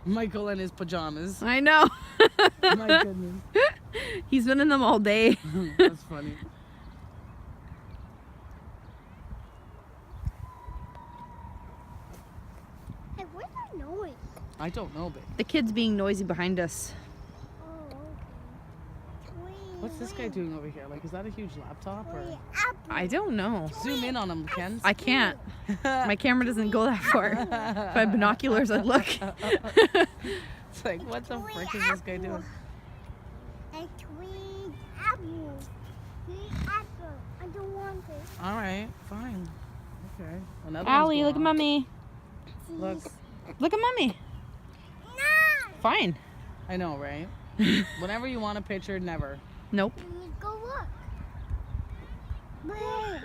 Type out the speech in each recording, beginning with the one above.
Michael in his pajamas. I know. My goodness. He's been in them all day. That's funny. Hey, where's that noise? I don't know, babe. The kid's being noisy behind us. Oh, okay. What's this guy doing over here? Like, is that a huge laptop or? I don't know. Zoom in on him, Ken. I can't. My camera doesn't go that far. If I had binoculars, I'd look. It's like, what the frick is this guy doing? A twig apple. Twig apple. I don't want it. All right, fine. Okay. Another Allie, one's look at going on. mommy. Look. Look at mommy. No! Fine. I know, right? Whenever you want a picture, never. Nope. Let me go look. Where?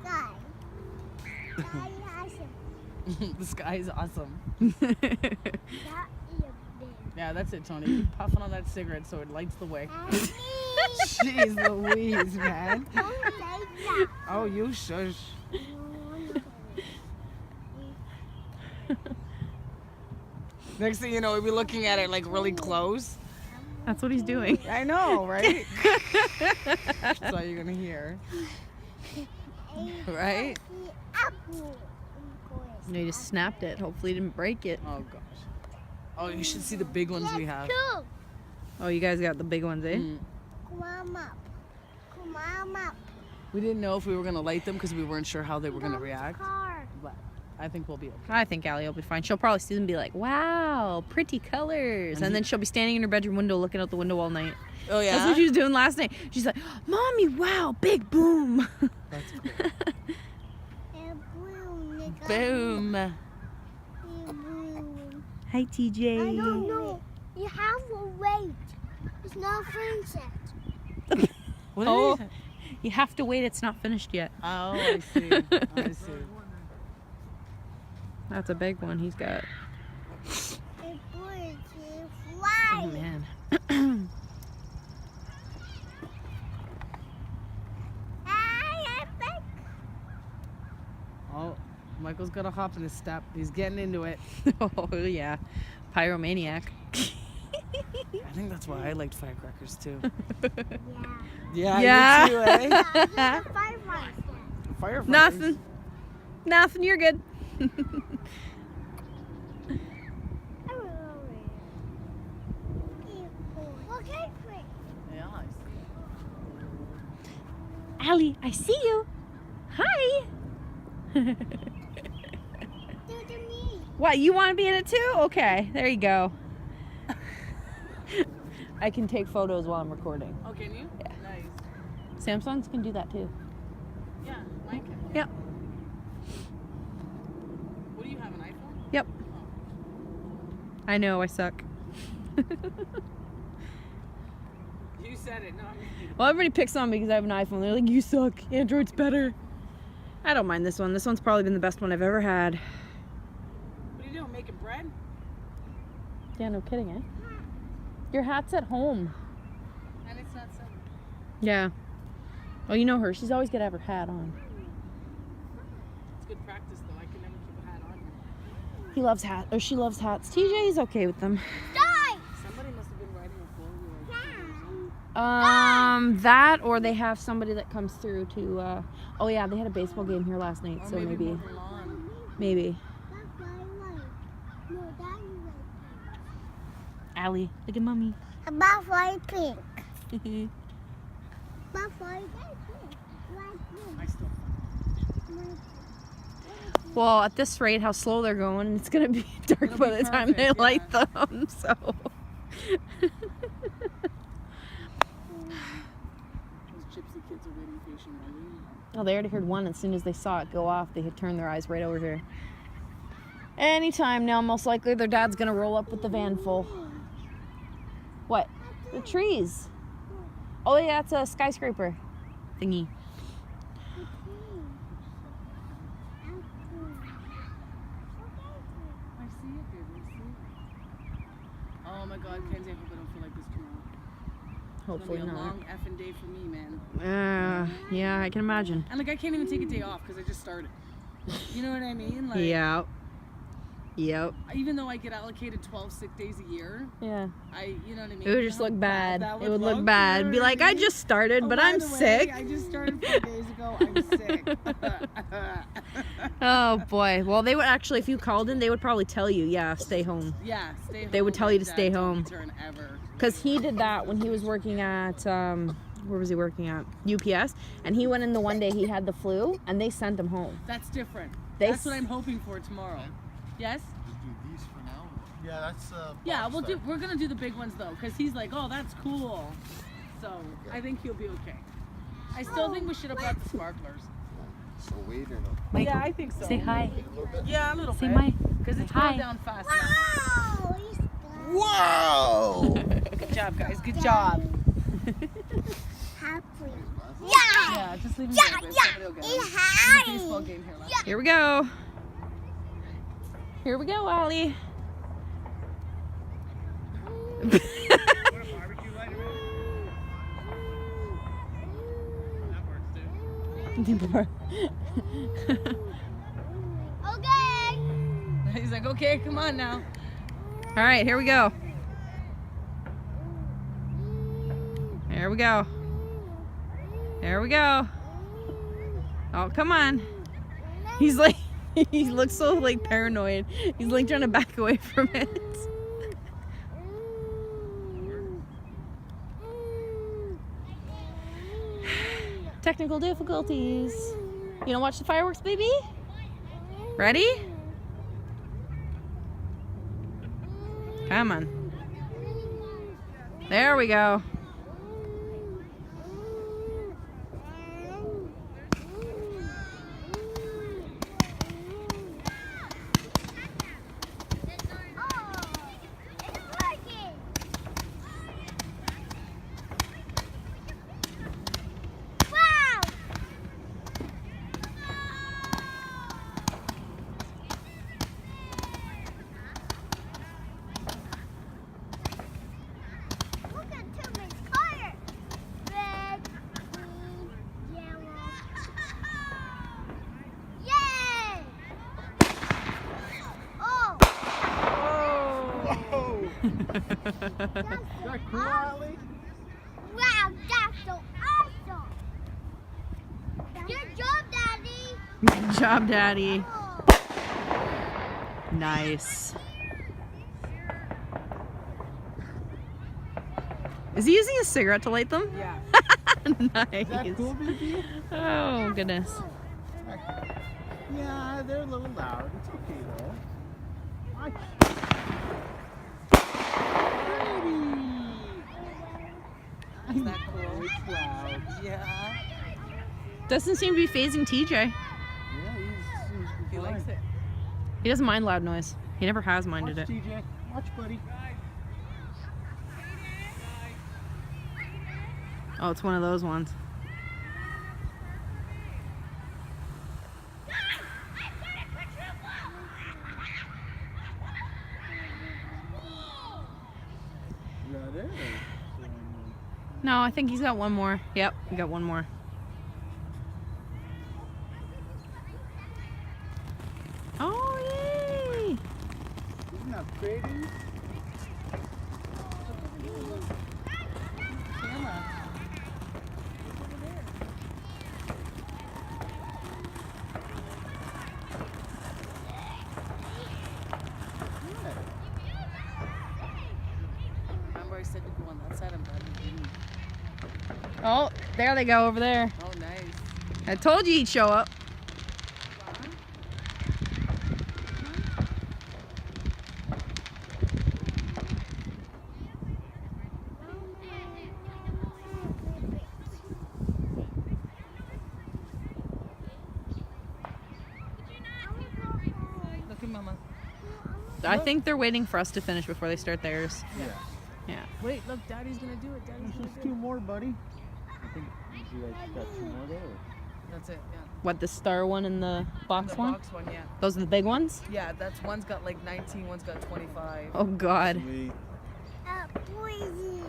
Sky. Sky awesome. The sky is awesome. That is a big. Yeah, that's it, Tony. Keep puffing on that cigarette so it lights the way. Mommy! Jeez Louise, man. Don't say that. Oh, you shush. Next thing you know, we'll be looking at it like really close. That's what he's doing. I know, right? That's all you're gonna hear. Right? Apple. No, you just snapped it. Hopefully you didn't break it. Oh gosh. Oh, you should see the big ones we have. Go. Oh, you guys got the big ones, eh? Mm. Come up. Come up. We didn't know if we were gonna light them because we weren't sure how they were gonna react. Car. But I think we'll be okay. I think Allie will be fine. She'll probably see them and be like, wow, pretty colors. And then she'll be standing in her bedroom window looking out the window all night. Oh yeah. That's what she was doing last night. She's like, Mommy, wow, big boom. That's cool. And boom, nigga. Boom. And boom. Hi, TJ. I don't know. You have to wait. It's not finished yet. What did Oh. he say? You have to wait. It's not finished yet. Oh, I see. I see. That's a big one he's got. It's going to fly. Oh, man. Hi, I'm back. Oh, Michael's got a hop in his step. He's getting into it. Oh, yeah. Pyromaniac. I think that's why I liked firecrackers too. Yeah. Yeah, you too, eh? There's a firefly. Firefighters. Nothing. Nothing. You're good. Okay, quick. Yeah, I see. Allie, I see you. Hi. Do to me. What, you want to be in it too? Okay, there you go. I can take photos while I'm recording. Oh, can you? Yeah. Nice. Samsungs can do that too. Yeah, mine can. Yep. What do you have, an iPhone? Yep. I know, I suck. You said it, not me. Well, everybody picks on me because I have an iPhone. They're like, you suck. Android's better. I don't mind this one. This one's probably been the best one I've ever had. What are you doing, making bread? Yeah, no kidding, eh? Your hat's at home. And it's not summer. Yeah. Well, you know her. She's always got to have her hat on. It's good practice, though. I can never keep a hat on here. He loves hats, or she loves hats. TJ is okay with them. Die! Somebody must have been riding a four-wheeler. That or they have somebody that comes through to. Oh yeah, they had a baseball game here last night, Or so maybe. mow the lawn. Maybe. That's what I like. No, that you like. Allie, look at mommy. About white pink. About white pink. I still. Well, at this rate, how slow they're going, it's gonna be dark It'll by be the time they perfect, light them. So. Those gypsy kids are waiting patiently. Oh, they already heard one. As soon as they saw it go off, they had turned their eyes right over here. Anytime now, most likely their dad's gonna roll up with the van full. What? The trees. Oh yeah, it's a skyscraper thingy. I see it, baby. I see it. Oh my God, Kenzie, I hope I don't feel like this tomorrow. Hopefully It's gonna be a not. long effing day for me, man. Yeah, I can imagine. And like, I can't even take a day off because I just started. You know what I mean? Like, Yeah. Yep. Even though I get allocated 12 sick days a year, Yeah. you know what I mean? It would just How look bad. that It would look bad. Be like, I just started, Oh, but by I'm the way, sick. I just started 4 days ago. I'm sick. Oh boy. Well, they would actually, if you called in, they would probably tell you, yeah, stay home. Yeah, stay home. They would tell you to Dad, stay don't home. return ever. Because he did that when he was working at, where was he working at? UPS. And he went in the one day he had the flu, and they sent him home. That's different. They That's what I'm hoping for tomorrow. Yes? Just do these for now. Yeah, that's Yeah, box we're gonna do the big ones though, because he's like, oh, that's cool. So I think he'll be okay. I still think we should have brought the sparklers. So wait or no? Mike, Yeah, I think so. say hi. A little bit. Yeah, a little Say bit. my. Because it's Hi. going down fast now. Wow, he's good. Wow! Good job, guys. Good job. Happy. Yeah. Yeah, just leave him Yeah, there. yeah. Somebody will get him. He's There's a baseball happy. game here left. Here we go. Here we go, Ollie. Okay. He's like, okay, come on now. All right, here we go. Here we go. There we go. Oh, come on. He's like, he looks so like paranoid. He's like trying to back away from it. Technical difficulties. You don't watch the fireworks, baby? Ready? Come on. There we go. Is that cool, Ollie? Wow, that's so awesome! Good job, Daddy! Good job, Daddy. Oh. Nice. Is he using a cigarette to light them? Yeah. Nice. Is that cool, baby? Oh, goodness. Yeah, they're a little loud. It's okay, though. Watch. Isn't that cool? It's loud. Yeah. Doesn't seem to be phasing TJ. Yeah, He likes it. He doesn't mind loud noise. He never has minded Watch, it. TJ. Watch, buddy. Oh, it's one of those ones. Is that it? No, I think he's got one more. Yep, we got one more. Oh, yay! Isn't that pretty? Camera. Remember I said to go on that side, I'm glad we didn't. Oh, there they go over there. Oh, nice. I told you he'd show up. Look at Mama. I think they're waiting for us to finish before they start theirs. Yeah. Yeah. Wait, look, Daddy's gonna do it. Daddy's There's gonna just do 2 it. more, buddy. I think you guys got 2 more there. That's it, yeah. What, the star one and the box The one? box one, yeah. Those are the big ones? Yeah, that's one's got like 19, one's got 25. Oh, God. Sweet. Poison.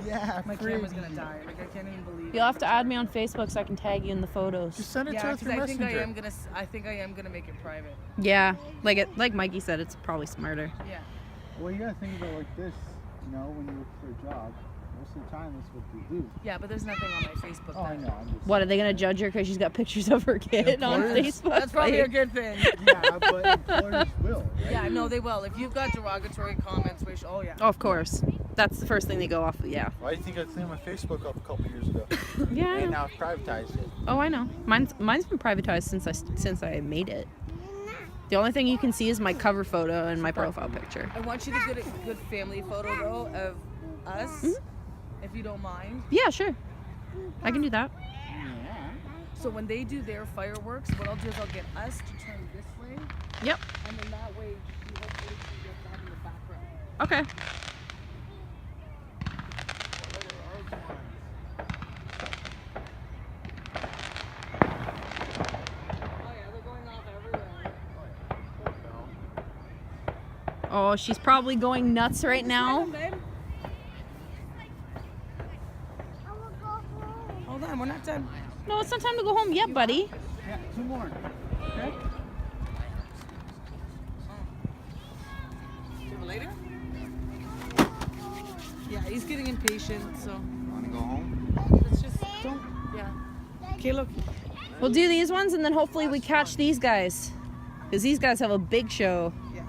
Yeah, My camera's gonna die. Like I can't even believe. You'll have to add me on Facebook so I can tag you in the photos. Just send it to Yeah, her because through I think Messenger. I think I am gonna make it private. Yeah, like Mikey said, it's probably smarter. Yeah. Well, you gotta think about it like this. You know, when you look for a job, most of the time that's what they do. Yeah, but there's nothing on my Facebook. Oh, I know. I'm just What, are they gonna judge her because she's got pictures of her kid on Employers? Facebook? That's probably a Like, good thing. Yeah, but employers will. Right? Yeah, no, they will. If you've got derogatory comments, which, oh yeah. oh, of course. That's the first thing they go off of, yeah. Why do you think I cleaned my Facebook up a couple years ago? Yeah, I And know. now I've privatized it. Oh, I know. Mine's been privatized since I made it. The only thing you can see is my cover photo and my profile picture. I want you to get a good family photo though of us, if you don't mind. Yeah, sure. I can do that. Yeah. So when they do their fireworks, what I'll do is I'll get us to turn this way, Yep. and then that way you hopefully can get that in the background. Okay. Oh yeah, they're going off everywhere. Oh, she's probably going nuts right now. Babe. I will go home. Hold on, we're not done. No, it's not time to go home yet, buddy. Yeah, 2 more. Okay? Do you have a later? Yeah, he's getting impatient, so Want to go home? let's just don't. Yeah. Okay, look. We'll do these ones and then hopefully we catch these guys. Because these guys have a big show. Yeah.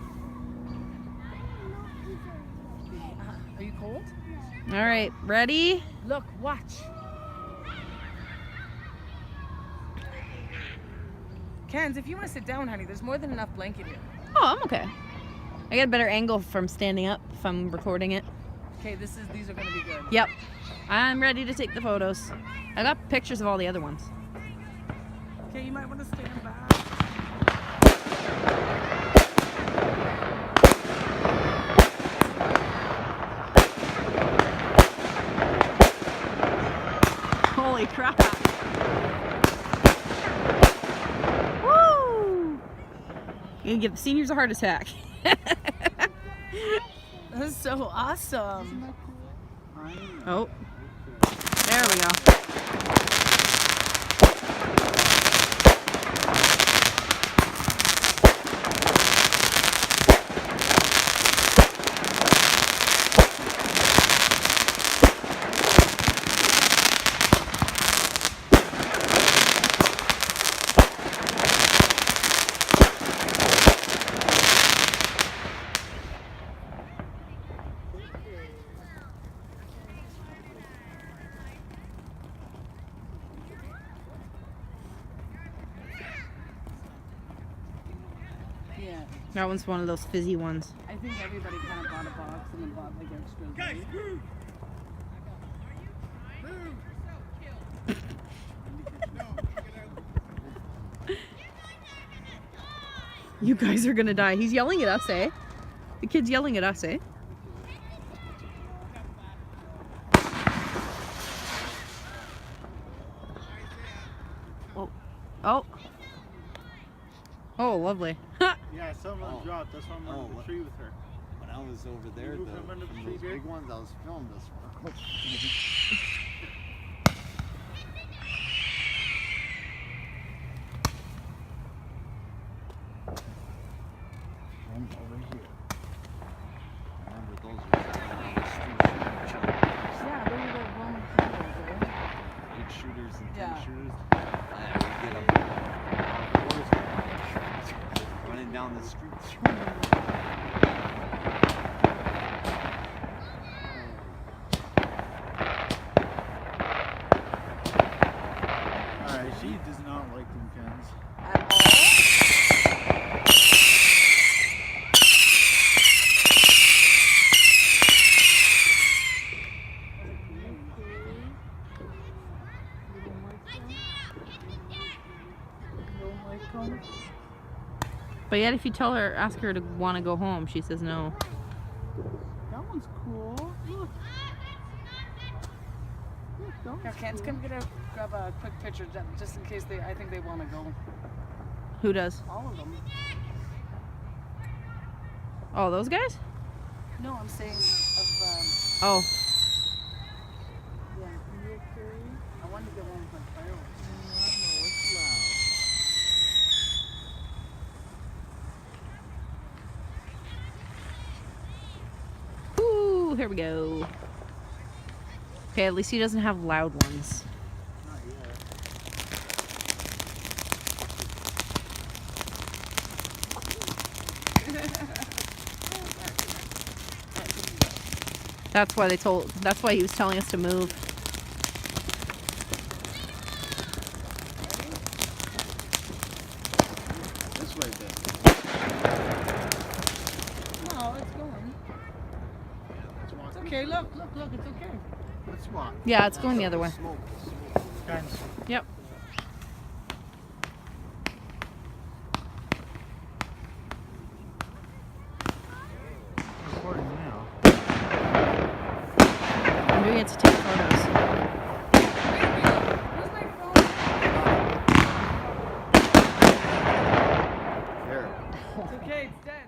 Are you cold? All right, ready? Look, watch. Kenz, if you want to sit down, honey, there's more than enough blanket here. Oh, I'm okay. I get a better angle from standing up if I'm recording it. Okay, these are gonna be good. Yep. I'm ready to take the photos. I got pictures of all the other ones. Okay, you might want to stand back. Holy crap. Woo! You're gonna give the seniors a heart attack. This is so awesome. Oh. There we go. Yeah, That one's one of those fizzy ones. I think everybody kind of bought a box and then bought like extras. Right? You guys are gonna die. He's yelling at us, eh? The kid's yelling at us, eh? Oh. Oh. Oh, lovely. Yeah, some of them dropped. That's why I'm under the what? tree with her. When I was over there, You moved them under the from tree, those dear? big ones, I was filming this one. One over here. I remember those were on the street shooting Yeah, those are the Roman candles, right? eight shooters and 10 Yeah. shooters. Yeah, we get up on fours, running down the street. Alright, she does not like them cans. At all? But yet, if you tell her, ask her to want to go home, she says no. That one's cool. Look. Look, that Yeah, one's Kenz, cool. come grab a quick picture just in case I think they want to go. Who does? All of them. Oh, those guys? No, I'm saying of Oh. Oh, here we go. Okay, at least he doesn't have loud ones. Not yet. That's why he was telling us to move. This way, Ben. No, it's going. Let's walk. It's okay. Look, it's okay. Let's walk. Yeah, it's going the other way. Smoke. Kind of. Yep. Recording now. I'm doing it to take photos. Where's my phone? Here. It's okay. It's dead.